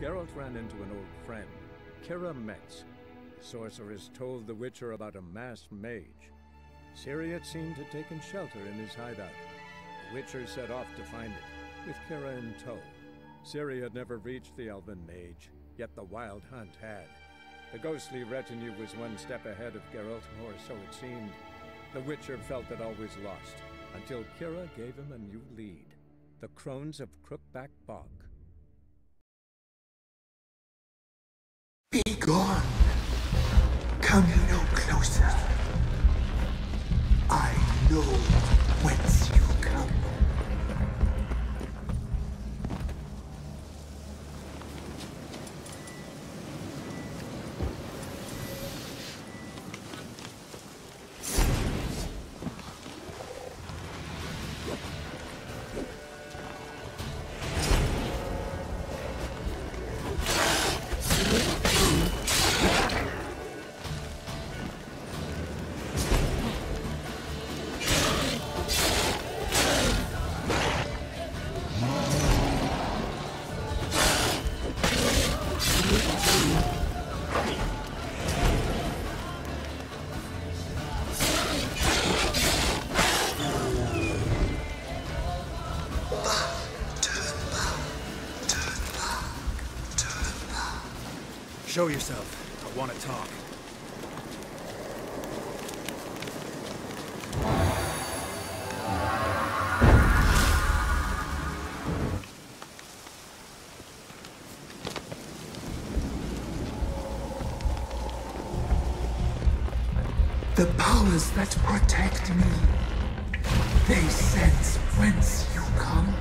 Geralt ran into an old friend, Keira Metz. The sorceress told the Witcher about a masked mage. Ciri had seemed to have taken shelter in his hideout. The Witcher set off to find it, with Keira in tow. Ciri had never reached the elven mage, yet the wild hunt had. The ghostly retinue was one step ahead of Geralt, or so it seemed. The Witcher felt it always lost, until Keira gave him a new lead. The Crones of Crookback Bog. Be gone. Come no closer. I know whence you come. Show yourself. I want to talk. The powers that protect me, they sense whence you come.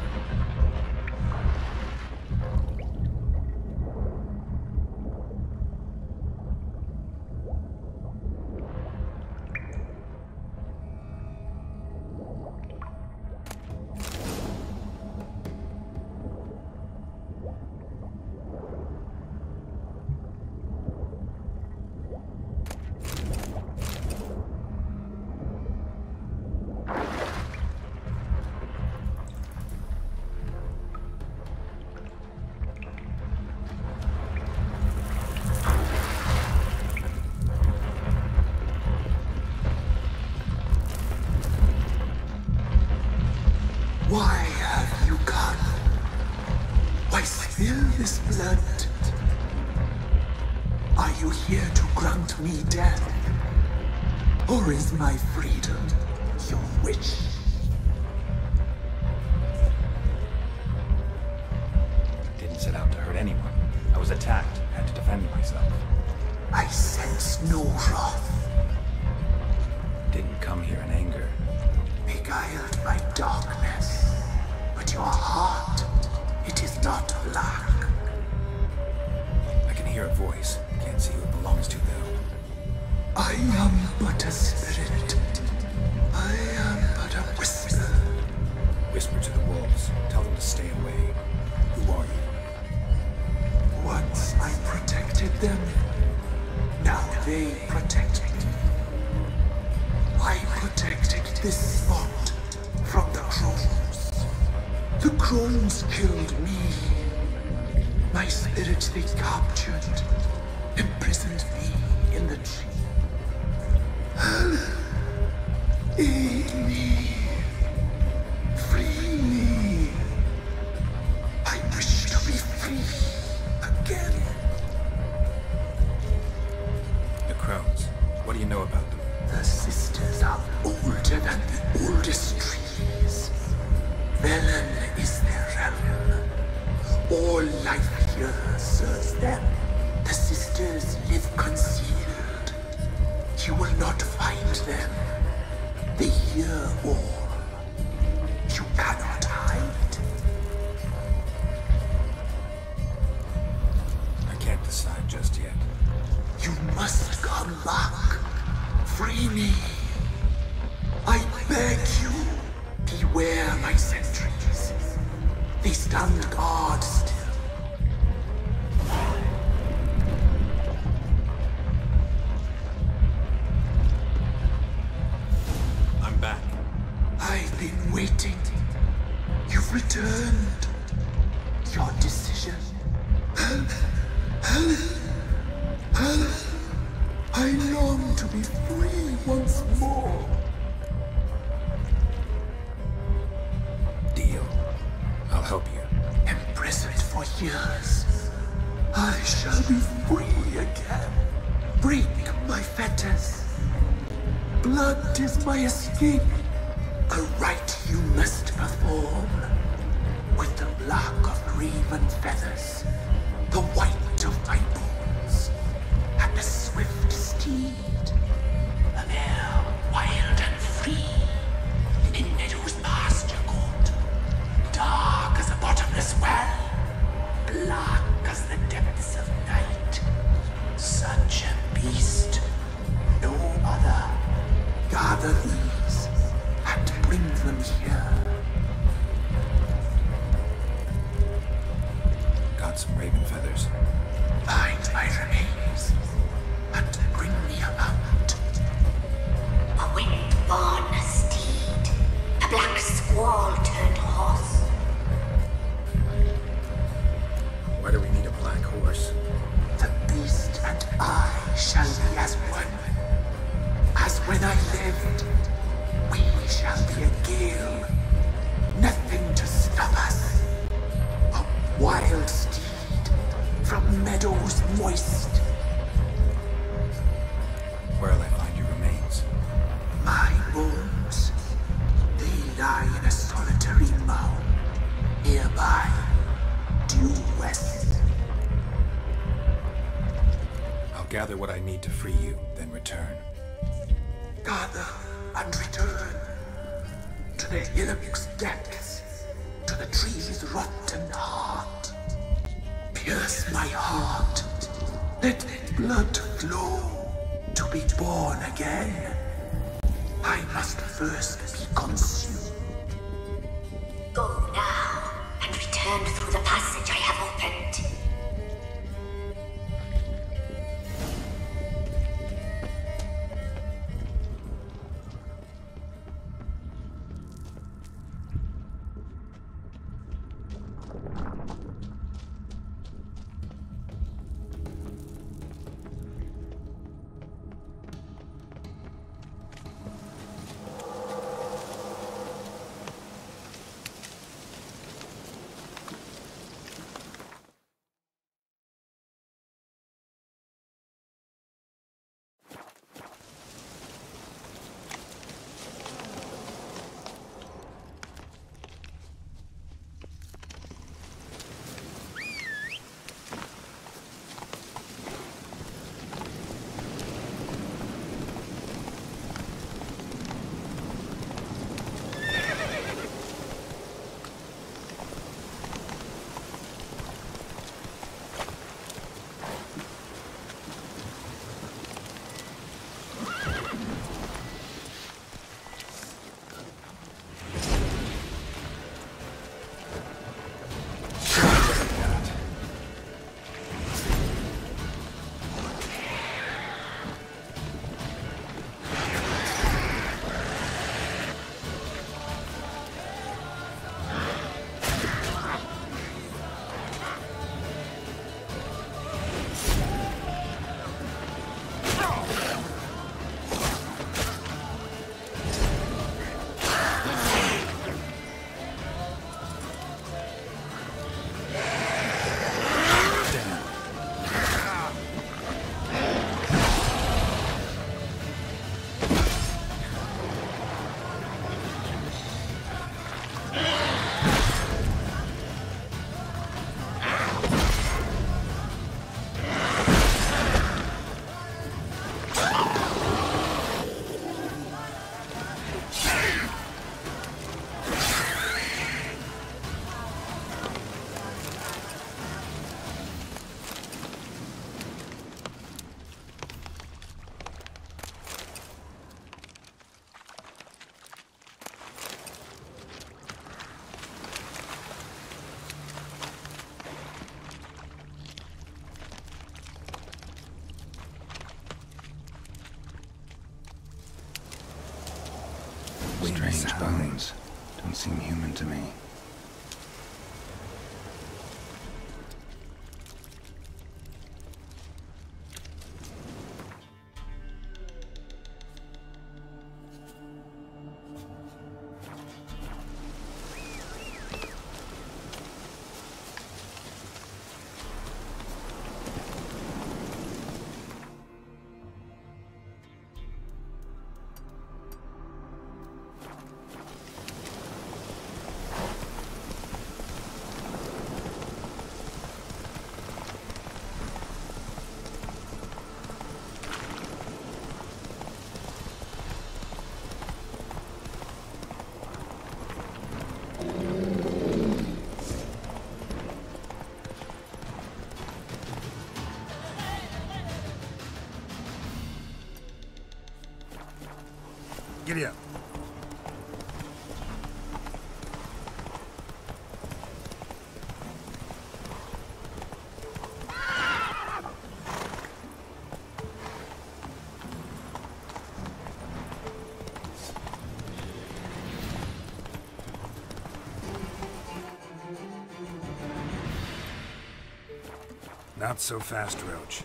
Why have you come? Why spill this blood? Are you here to grant me death? Or is my freedom your wish? Didn't set out to hurt anyone. I was attacked. Had to defend myself. I sense no wrath. Didn't come here in anger. Beguiled by darkness. But your heart, it is not black. I can hear a voice. Can't see who it belongs to, though. I am but a spirit. I am but a whisper. Whisper to the wolves. Tell them to stay away. Who are you? Once I protected them. Now they protect me. I protected this spot from the crows. The crows killed me. My spirit they captured, imprisoned me in the tree. Aid me. Free me. I wish to be free again. The crones. What do you know about them? The sisters are older than the oldest trees. Velen is their realm. All life here serves them. The sisters live concealed. You will not find them. They hear all. You cannot hide. I can't decide just yet. You must come back. Free me. I beg you. Beware my sentries. They stand guard still. I'm back. I've been waiting. You've returned. Your decision. I long to be free once more. Deal. I'll help you. Imprisoned for years, I shall be free again. Break my fetters. Blood is my escape. A rite you must perform. With the black of raven feathers, the white of my bones, and the swift steed. A mare wild and free, in meadows pasture goat, dark as a bottomless well, black as the depths of night. Such a beast, no other. Gather these, and bring them here. Got some raven feathers. Find my remains, and bring me out. A wind-born steed, a black squall turned horse. Why do we need a black horse? The beast and I shall be as one. As when I lived, we shall be a gale. Nothing to stop us. A wild steed from meadows moist. Where'll I find your remains? My bones, they lie in a solitary mound, nearby, due west. I'll gather what I need to free you, then return. Gather and return to the hillock's depths, to the tree's rotten heart. Pierce my heart, let blood flow. To be born again, I must first be consumed. Go now, and return through the passage I have opened. Strange bones. Don't seem human to me. Giddy up. Not so fast, Roach.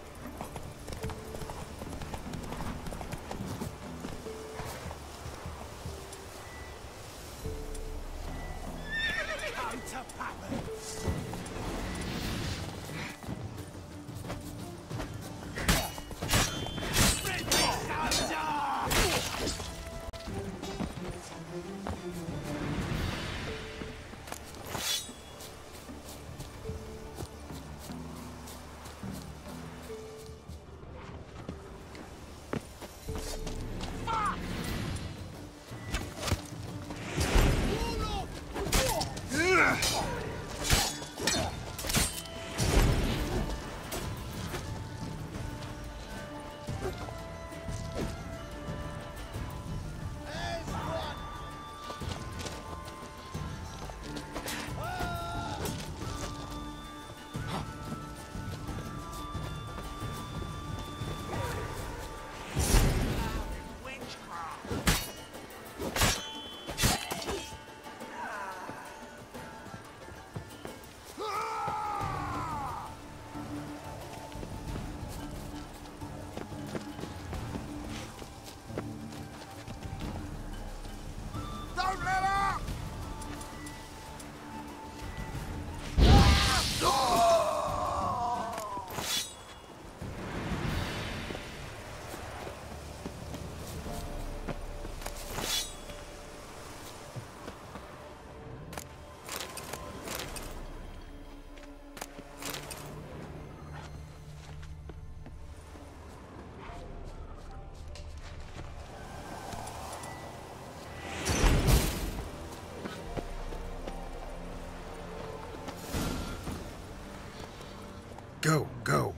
Go, go.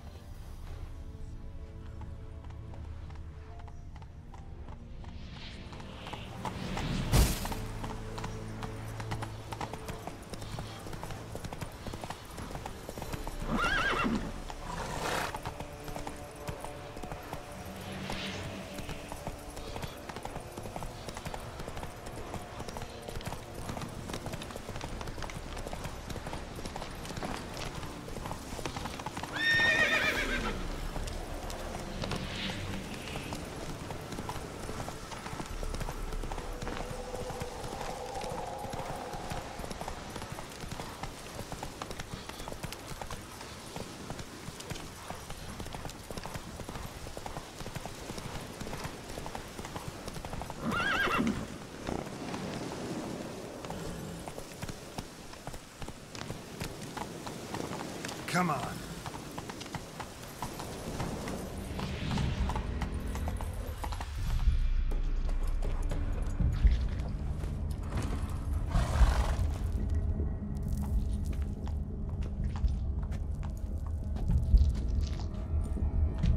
Come on.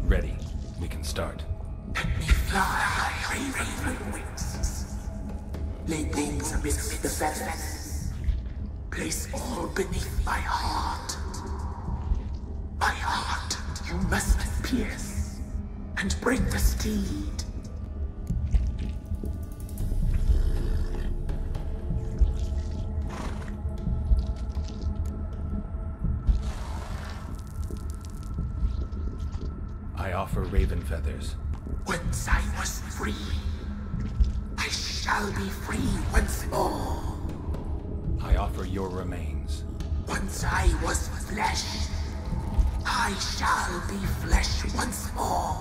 Ready. We can start. Let me fly, raven wings. Lay wings amidst the feathers. Place all beneath my heart. My heart you must pierce and break the steed. I offer raven feathers. Once I was free, I shall be free once more. I offer your remains. Once I was flesh, I shall be flesh once more.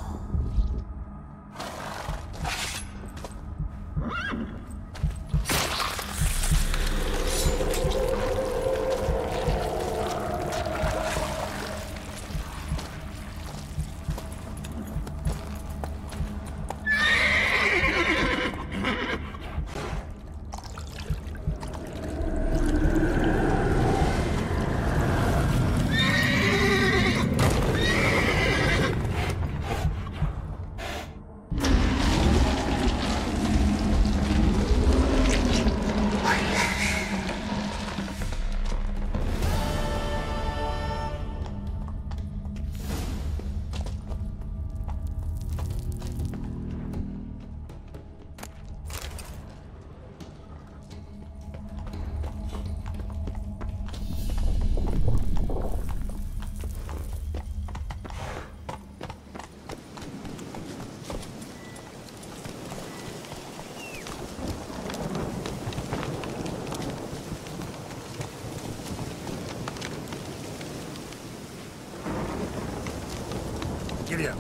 you.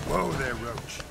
Whoa there, Roach.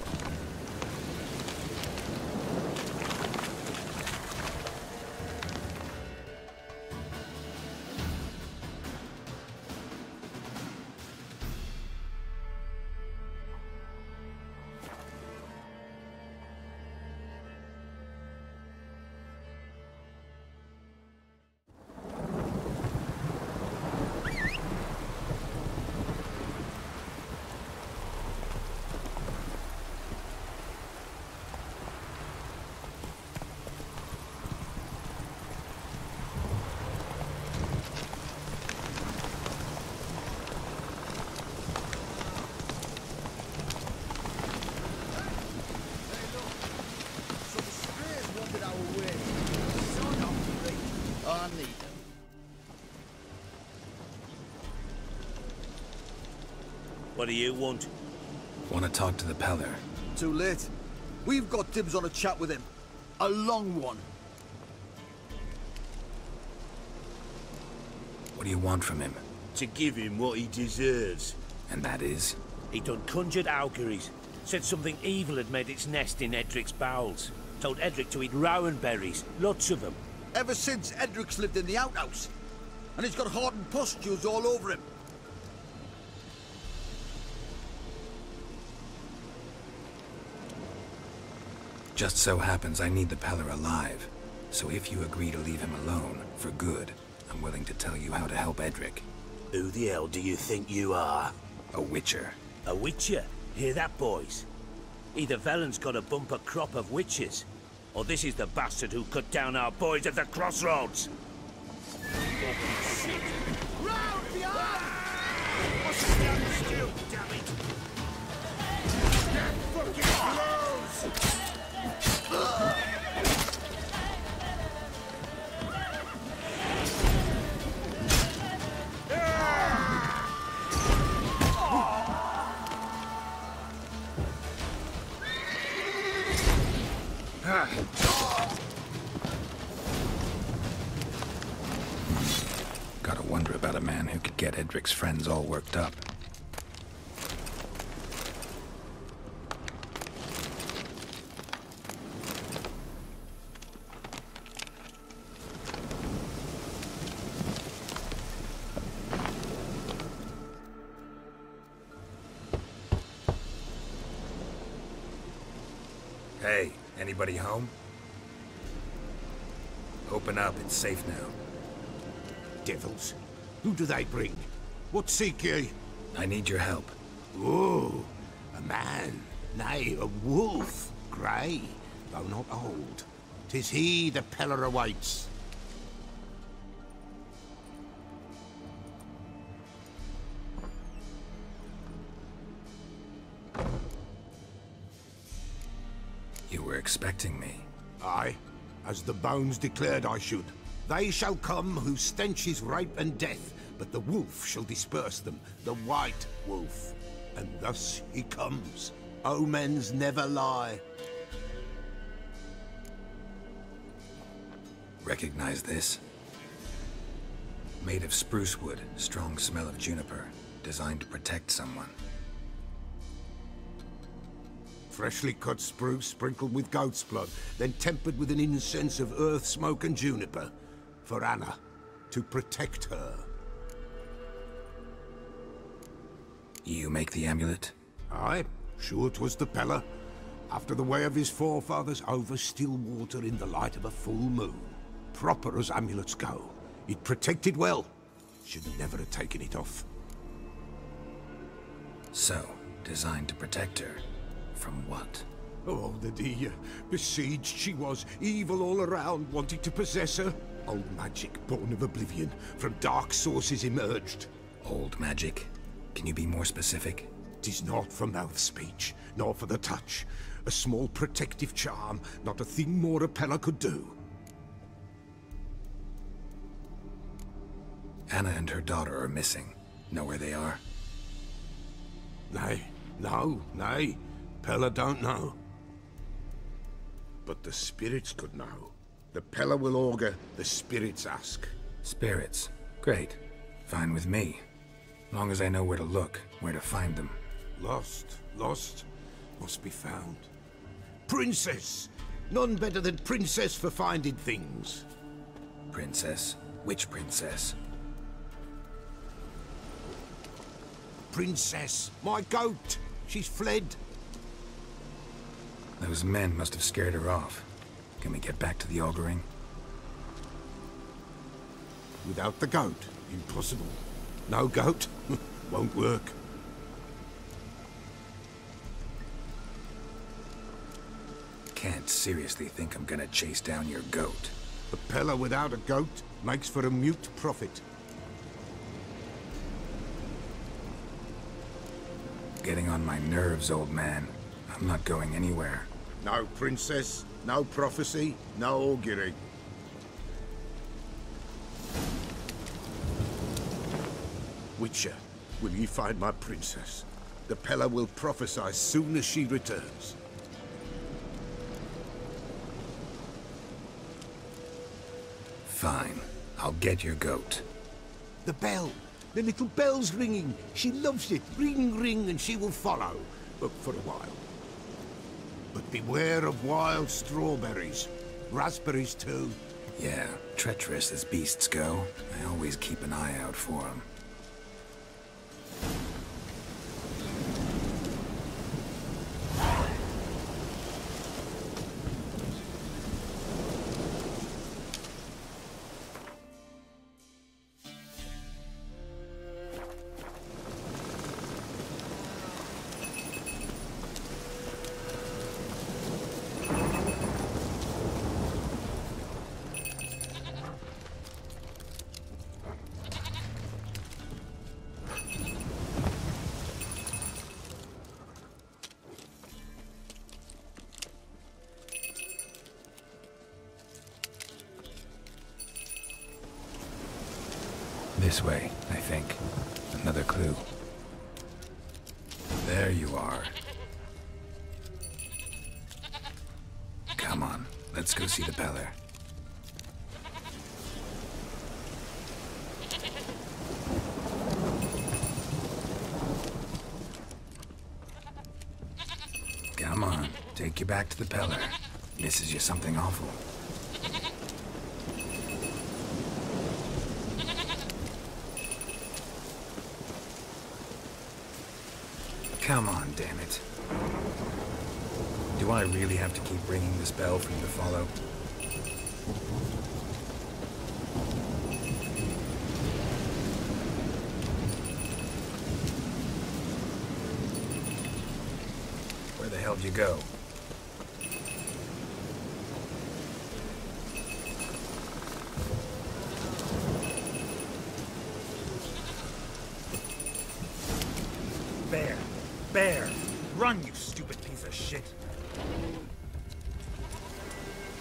What do you want? Want to talk to the Peller. Too late. We've got dibs on a chat with him. A long one. What do you want from him? To give him what he deserves. And that is? He done conjured auguries. Said something evil had made its nest in Edric's bowels. Told Edric to eat rowan berries. Lots of them. Ever since Edric's lived in the outhouse. And he's got hardened pustules all over him. Just so happens I need the Peller alive. So if you agree to leave him alone, for good, I'm willing to tell you how to help Edric. Who the hell do you think you are? A witcher. A witcher? Hear that, boys? Either Velen's got a bumper crop of witches, or this is the bastard who cut down our boys at the crossroads. Shit! Round behind! What's stand still, damn it! Get fucking close! Gotta wonder about a man who could get Edric's friends all worked up. Hey, anybody home? Open up, it's safe now. Devils. Who do they bring? What seek ye? I need your help. Oh, a man. Nay, a wolf. Grey, though not old. 'Tis he the Peller awaits. You were expecting me. Aye, as the bones declared I should. They shall come whose stench is rape and death, but the wolf shall disperse them, the white wolf. And thus he comes. Omens never lie. Recognize this? Made of spruce wood, strong smell of juniper, designed to protect someone. Freshly cut spruce sprinkled with goat's blood, then tempered with an incense of earth, smoke and juniper. For Anna, to protect her. You make the amulet? Aye, sure 'twas the Peller. After the way of his forefathers, over still water in the light of a full moon. Proper as amulets go. It protected well. Should never have taken it off. So, designed to protect her. From what? Oh, the besieged she was, evil all around, wanting to possess her. Old magic, born of oblivion, from dark sources emerged. Old magic? Can you be more specific? 'Tis not for mouth speech, nor for the touch. A small protective charm, not a thing more Apella could do. Anna and her daughter are missing. Know where they are? Nay, nay. Pella don't know. But the spirits could know. The Pella will augur, the spirits ask. Spirits. Great. Fine with me. Long as I know where to look, where to find them. Lost, must be found. Princess! None better than Princess for finding things. Princess? Which princess? Princess, my goat! She's fled. Those men must have scared her off. Can we get back to the auguring? Without the goat, impossible. No goat, won't work. Can't seriously think I'm gonna chase down your goat. A Pella without a goat makes for a mute prophet. Getting on my nerves, old man. I'm not going anywhere. No princess, no prophecy, no augury. Witcher, will ye find my princess? The Pella will prophesy soon as she returns. Fine. I'll get your goat. The bell! The little bell's ringing. She loves it. Ring, ring, and she will follow. But for a while. But beware of wild strawberries. Raspberries, too. Yeah, treacherous as beasts go. I always keep an eye out for them. This way, I think. Another clue. There you are. Come on, let's go see the Peller. Come on, take you back to the Peller. Misses you something awful. Come on, damn it. Do I really have to keep ringing this bell for you to follow? Where the hell did you go? Bear! Run, you stupid piece of shit!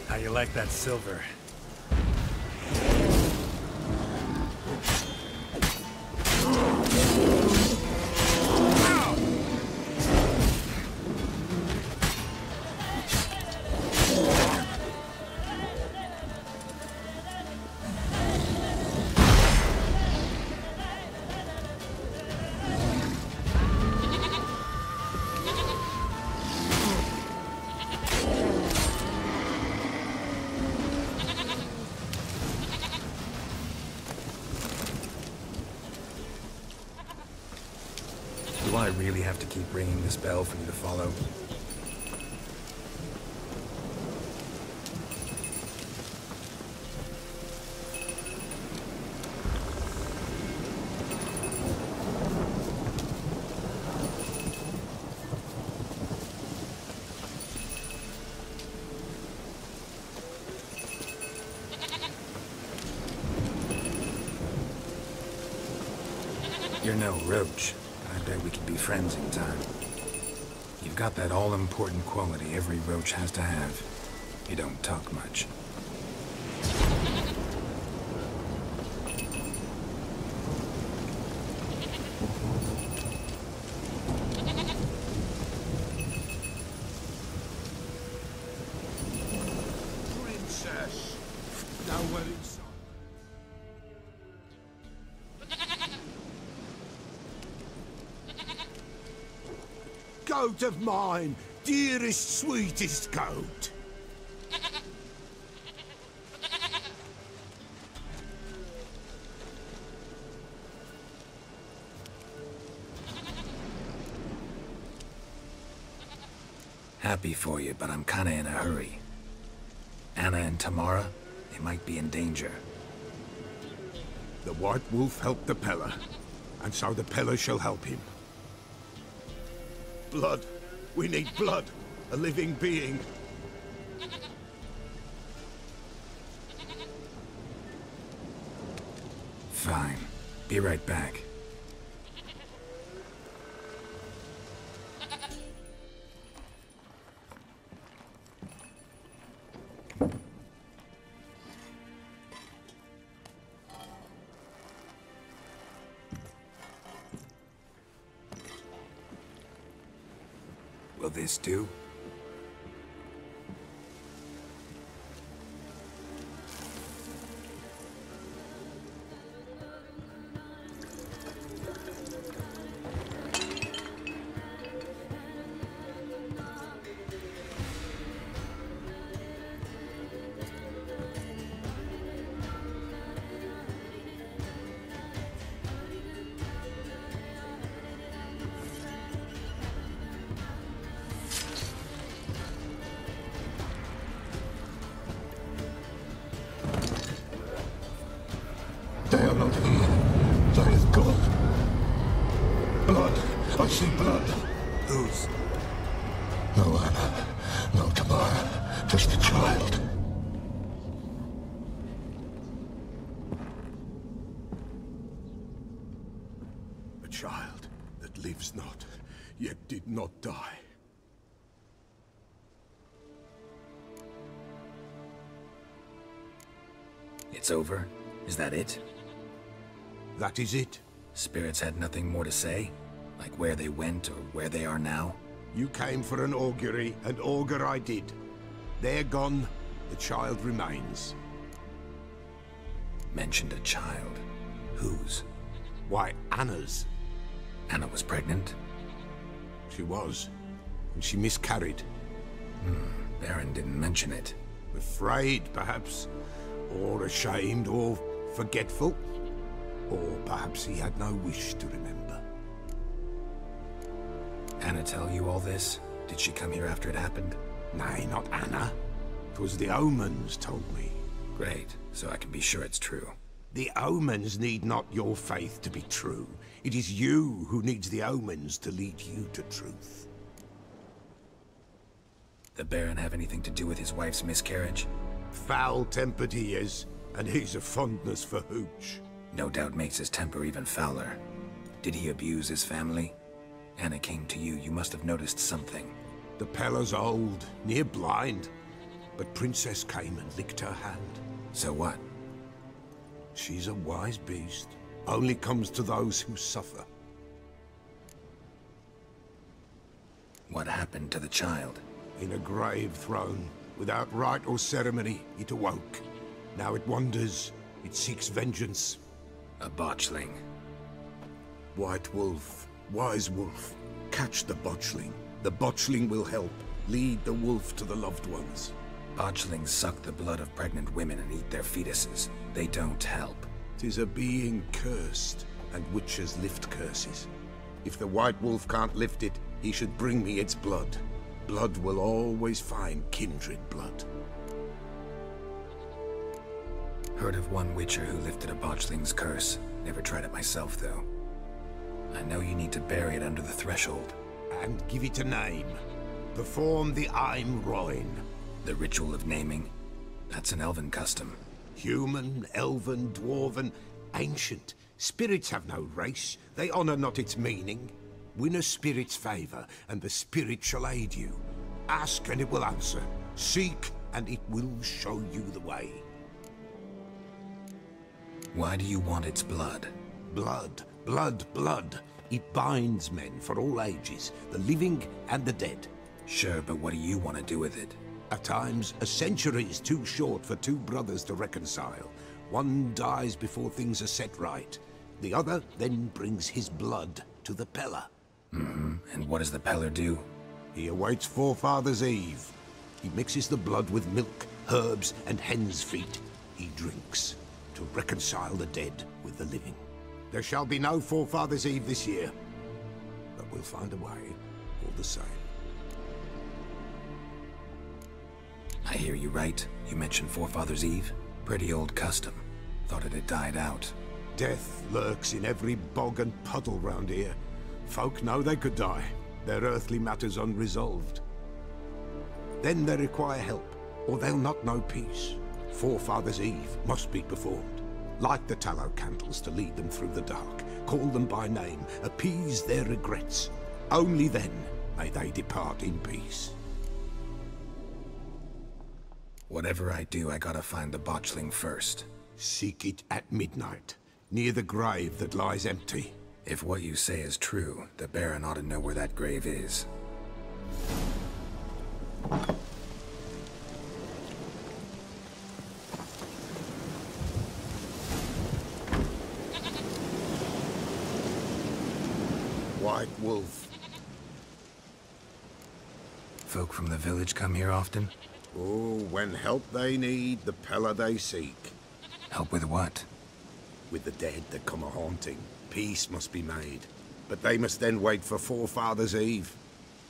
How you like that silver? Do I really have to keep ringing this bell for you to follow? You're no roach, but I bet we could be friends in time. You've got that all-important quality every roach has to have. You don't talk much. Princess! Nowhere inside. Goat of mine, dearest, sweetest goat. Happy for you, but I'm kinda in a hurry. Anna and Tamara, they might be in danger. The White Wolf helped the Pella, and so the Pella shall help him. Blood. We need blood. A living being. Fine. Be right back. Will this do? They are not here. There is God. Blood. I see blood. Whose? No Anna. No Tamara. Just a child. A child that lives not, yet did not die. It's over? Is that it? That is it. Spirits had nothing more to say? Like where they went or where they are now? You came for an augury, and augur I did. They're gone. The child remains. Mentioned a child. Whose? Why, Anna's. Anna was pregnant? She was. And she miscarried. Baron didn't mention it. Afraid, perhaps. Or ashamed, or forgetful. Or perhaps he had no wish to remember. Anna tell you all this? Did she come here after it happened? Nay, not Anna. 'Twas the omens told me. Great, so I can be sure it's true. The omens need not your faith to be true. It is you who needs the omens to lead you to truth. The Baron have anything to do with his wife's miscarriage? Foul-tempered he is, and he's a fondness for hooch. No doubt makes his temper even fouler. Did he abuse his family? Anna came to you, you must have noticed something. The Pella's old, near blind, but Princess came and licked her hand. So what? She's a wise beast. Only comes to those who suffer. What happened to the child? In a grave thrown, without rite or ceremony, it awoke. Now it wanders, it seeks vengeance. A botchling. White Wolf, Wise Wolf, catch the botchling. The botchling will help, lead the wolf to the loved ones. Botchlings suck the blood of pregnant women and eat their fetuses. They don't help. 'Tis a being cursed, and witches lift curses. If the White Wolf can't lift it, he should bring me its blood. Blood will always find kindred blood. Heard of one witcher who lifted a botchling's curse. Never tried it myself, though. I know you need to bury it under the threshold. And give it a name. Perform the Aim Roin. The ritual of naming? That's an elven custom. Human, elven, dwarven, ancient. Spirits have no race. They honor not its meaning. Win a spirit's favor, and the spirit shall aid you. Ask, and it will answer. Seek, and it will show you the way. Why do you want its blood? Blood, blood, blood. It binds men for all ages, the living and the dead. Sure, but what do you want to do with it? At times, a century is too short for two brothers to reconcile. One dies before things are set right. The other then brings his blood to the Peller. And what does the Peller do? He awaits Forefather's Eve. He mixes the blood with milk, herbs, and hen's feet. He drinks to reconcile the dead with the living. There shall be no Forefather's Eve this year, but we'll find a way all the same. I hear you right. You mentioned Forefather's Eve? Pretty old custom. Thought it had died out. Death lurks in every bog and puddle round here. Folk know they could die, their earthly matters unresolved. Then they require help, or they'll not know peace. Forefather's Eve must be performed. Light the tallow candles to lead them through the dark. Call them by name, appease their regrets. Only then may they depart in peace. Whatever I do, I gotta find the botchling first. Seek it at midnight, near the grave that lies empty. If what you say is true, the Baron ought to know where that grave is. White Wolf. Folk from the village come here often? Oh, when help they need, the Peller they seek. Help with what? With the dead that come a-haunting, peace must be made. But they must then wait for Forefather's Eve.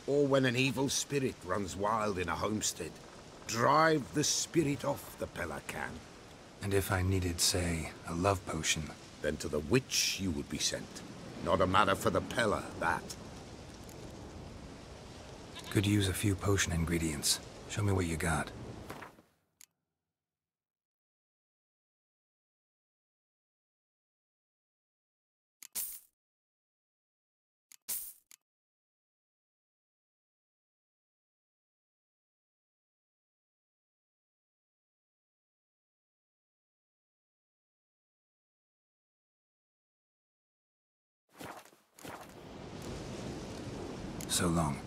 Or when an evil spirit runs wild in a homestead. Drive the spirit off, the Peller can. And if I needed, say, a love potion? Then to the witch you would be sent. Not a matter for the Peller, that. Could use a few potion ingredients. Show me what you got. So long.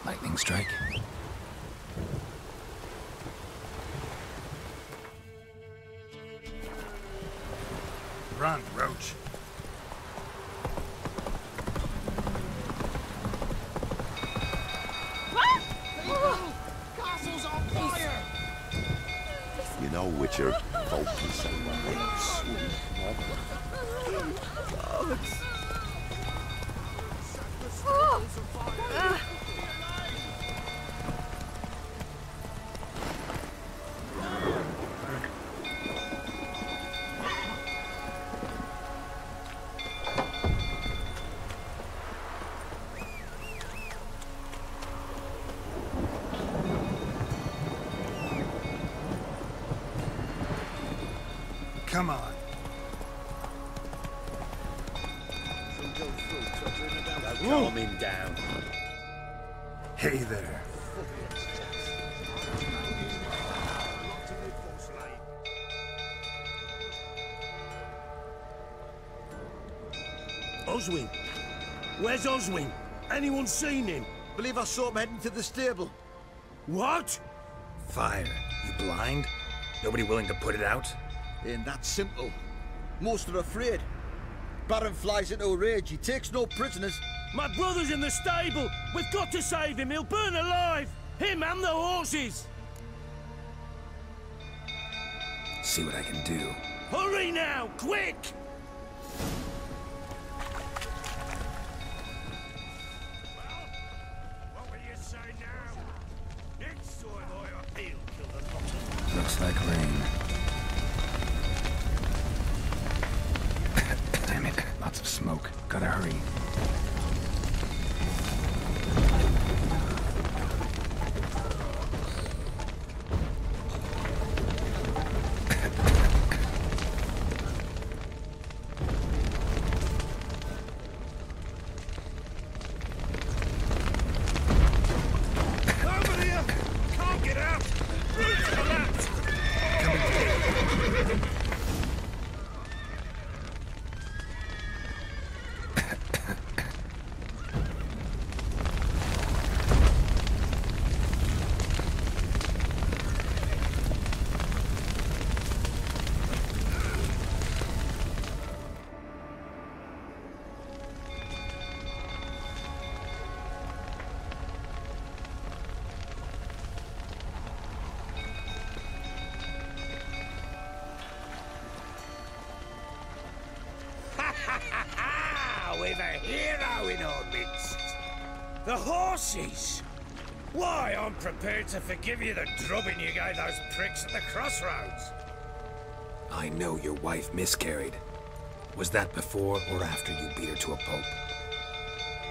Lightning strike. Run, Roach. Castle's on fire! You know, Witcher, folk can say Come on. Calm him down. Hey there. Oswin? Where's Oswin? Anyone seen him? Believe I saw him heading to the stable. What? Fire. You blind? Nobody willing to put it out? Ain't that simple. Most are afraid. Baron flies into a rage. He takes no prisoners. My brother's in the stable. We've got to save him. He'll burn alive. Him and the horses! See what I can do. Hurry now, quick! What will you say now? Next time I appeal, kill the bottom. Looks like rain. Damn it, lots of smoke. Gotta hurry. We've a hero in our midst. The horses! Why, I'm prepared to forgive you the drubbing you gave those pricks at the crossroads. I know your wife miscarried. Was that before or after you beat her to a pulp?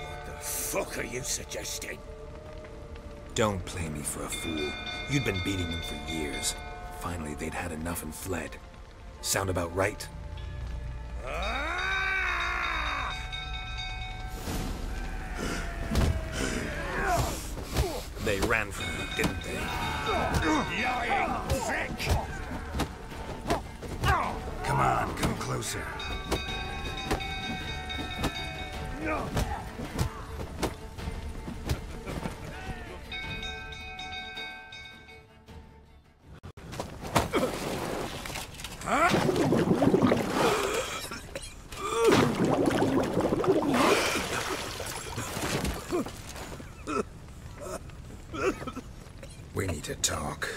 What the fuck are you suggesting? Don't play me for a fool. You'd been beating them for years. Finally, they'd had enough and fled. Sound about right? They ran from you, didn't they? Lying prick! Come on, come closer. We need to talk.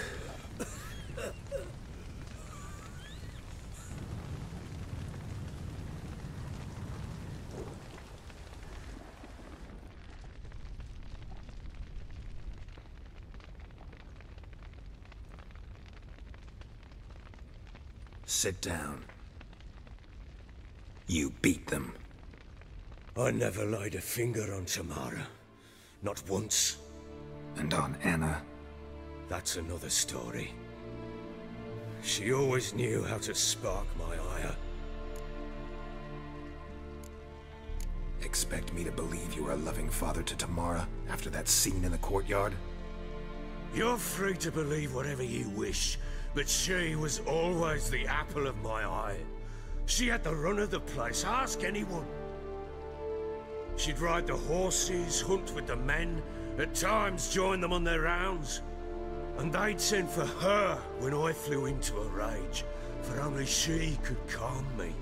Sit down. You beat them. I never laid a finger on Tamara. Not once. And on Anna? That's another story. She always knew how to spark my ire. Expect me to believe you were a loving father to Tamara after that scene in the courtyard? You're free to believe whatever you wish, but she was always the apple of my eye. She had the run of the place, ask anyone. She'd ride the horses, hunt with the men, at times join them on their rounds. And they'd send for her when I flew into a rage, for only she could calm me.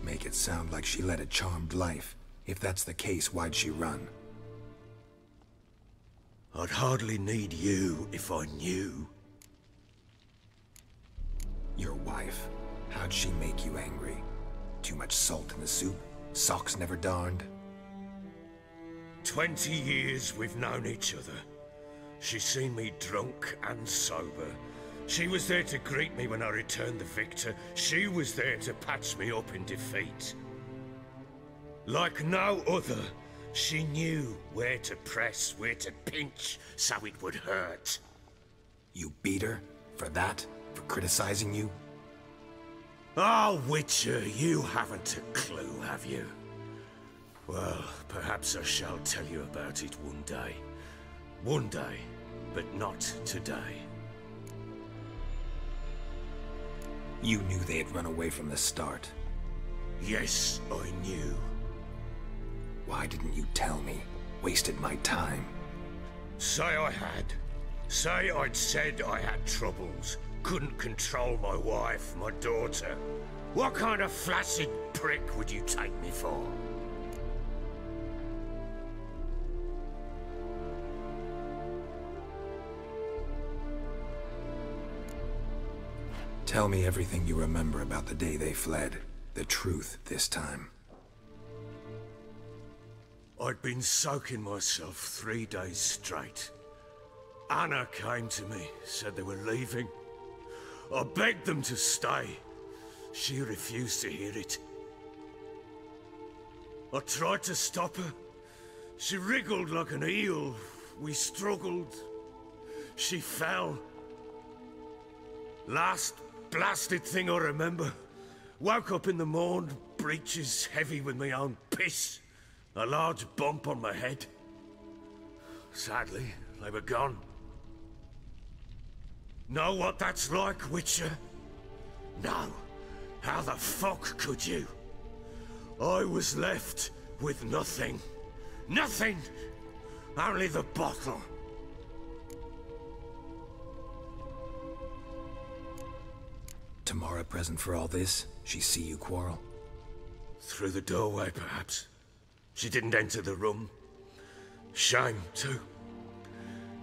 Make it sound like she led a charmed life. If that's the case, why'd she run? I'd hardly need you if I knew. Your wife. How'd she make you angry? Too much salt in the soup? Socks never darned? 20 years we've known each other. She's seen me drunk and sober. She was there to greet me when I returned the victor. She was there to patch me up in defeat. Like no other, she knew where to press, where to pinch, so it would hurt. You beat her? For that? For criticizing you? Oh, Witcher, you haven't a clue, have you? Well, perhaps I shall tell you about it one day. One day, but not today. You knew they had run away from the start. Yes, I knew. Why didn't you tell me? Wasted my time. Say I had. Say I'd said I had troubles. Couldn't control my wife, my daughter. What kind of flaccid prick would you take me for? Tell me everything you remember about the day they fled. The truth this time. I'd been soaking myself 3 days straight. Anna came to me, said they were leaving. I begged them to stay. She refused to hear it. I tried to stop her. She wriggled like an eel. We struggled. She fell. Last blasted thing I remember. Woke up in the morn, breeches heavy with my own piss. A large bump on my head. Sadly, they were gone. Know what that's like, Witcher? No. How the fuck could you? I was left with nothing. Nothing! Only the bottle. Tamara present for all this? She see you quarrel? Through the doorway, perhaps. She didn't enter the room. Shame, too.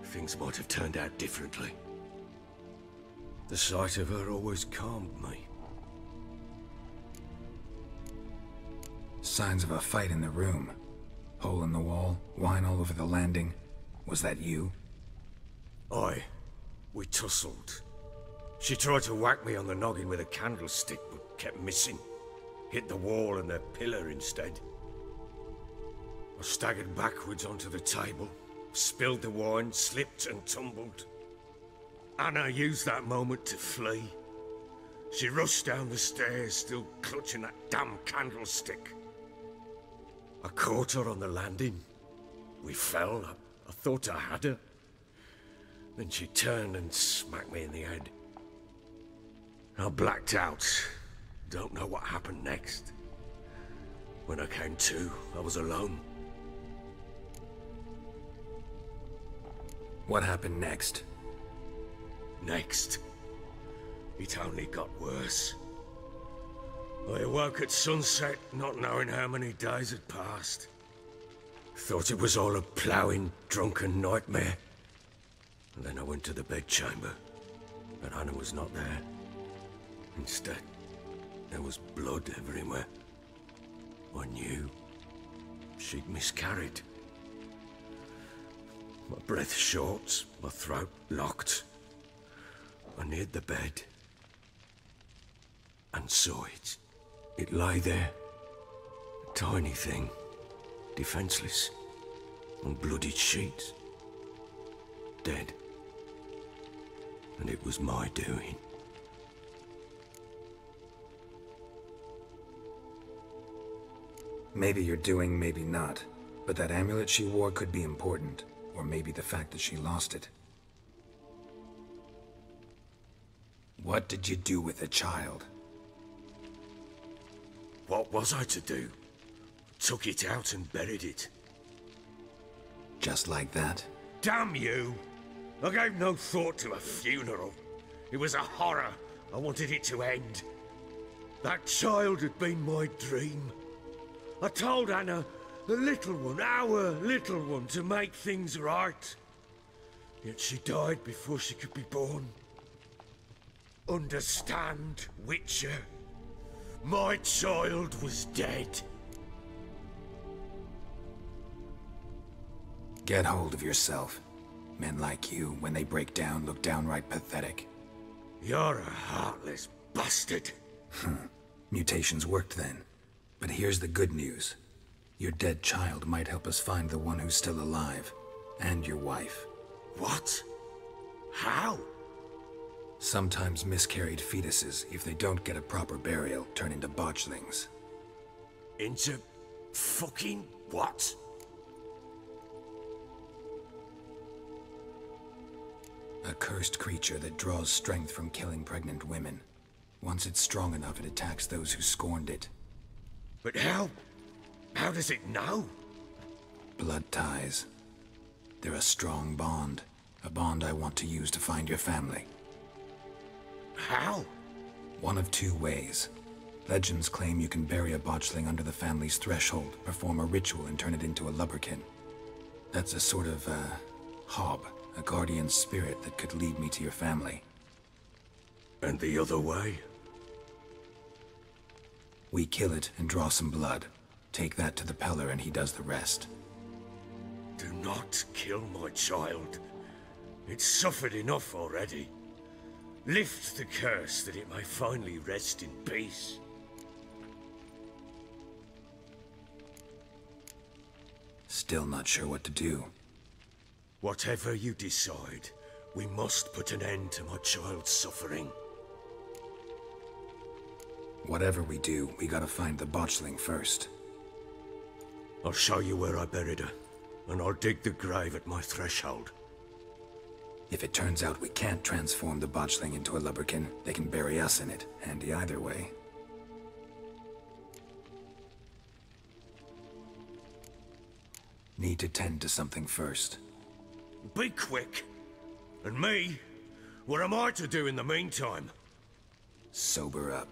Things might have turned out differently. The sight of her always calmed me. Signs of a fight in the room. Hole in the wall, wine all over the landing. Was that you? Aye. We tussled. She tried to whack me on the noggin with a candlestick, but kept missing. Hit the wall and the pillar instead. I staggered backwards onto the table, spilled the wine, slipped and tumbled. Anna used that moment to flee. She rushed down the stairs, still clutching that damn candlestick. I caught her on the landing. We fell. I thought I had her. Then she turned and smacked me in the head. I blacked out. Don't know what happened next. When I came to, I was alone. What happened next? Next? It only got worse. I awoke at sunset, not knowing how many days had passed. Thought it was all a ploughing, drunken nightmare. And then I went to the bedchamber, but Anna was not there. Instead, there was blood everywhere. I knew she'd miscarried. My breath short, my throat locked. I neared the bed and saw it. It lay there, a tiny thing, defenseless, on bloodied sheets, dead. And it was my doing. Maybe you're doing, maybe not. But that amulet she wore could be important. Or maybe the fact that she lost it. What did you do with the child? What was I to do? Took it out and buried it. Just like that? Damn you! I gave no thought to a funeral. It was a horror. I wanted it to end. That child had been my dream. I told Anna, the little one, our little one, to make things right. Yet she died before she could be born. Understand, Witcher? My child was dead. Get hold of yourself. Men like you, when they break down, look downright pathetic. You're a heartless bastard. Mutations worked then. But here's the good news. Your dead child might help us find the one who's still alive. And your wife. What? How? Sometimes miscarried fetuses, if they don't get a proper burial, turn into botchlings. Into fucking what? A cursed creature that draws strength from killing pregnant women. Once it's strong enough, it attacks those who scorned it. But how? How does it know? Blood ties. They're a strong bond. A bond I want to use to find your family. How? One of two ways. Legends claim you can bury a botchling under the family's threshold, perform a ritual, and turn it into a lubberkin. That's a sort of, hob. A guardian spirit that could lead me to your family. And the other way? We kill it and draw some blood. Take that to the Peller and he does the rest. Do not kill my child. It's suffered enough already. Lift the curse that it may finally rest in peace. Still not sure what to do. Whatever you decide, we must put an end to my child's suffering. Whatever we do, we gotta find the botchling first. I'll show you where I buried her, and I'll dig the grave at my threshold. If it turns out we can't transform the botchling into a lubberkin, they can bury us in it. Handy either way. Need to tend to something first. Be quick! And me? What am I to do in the meantime? Sober up.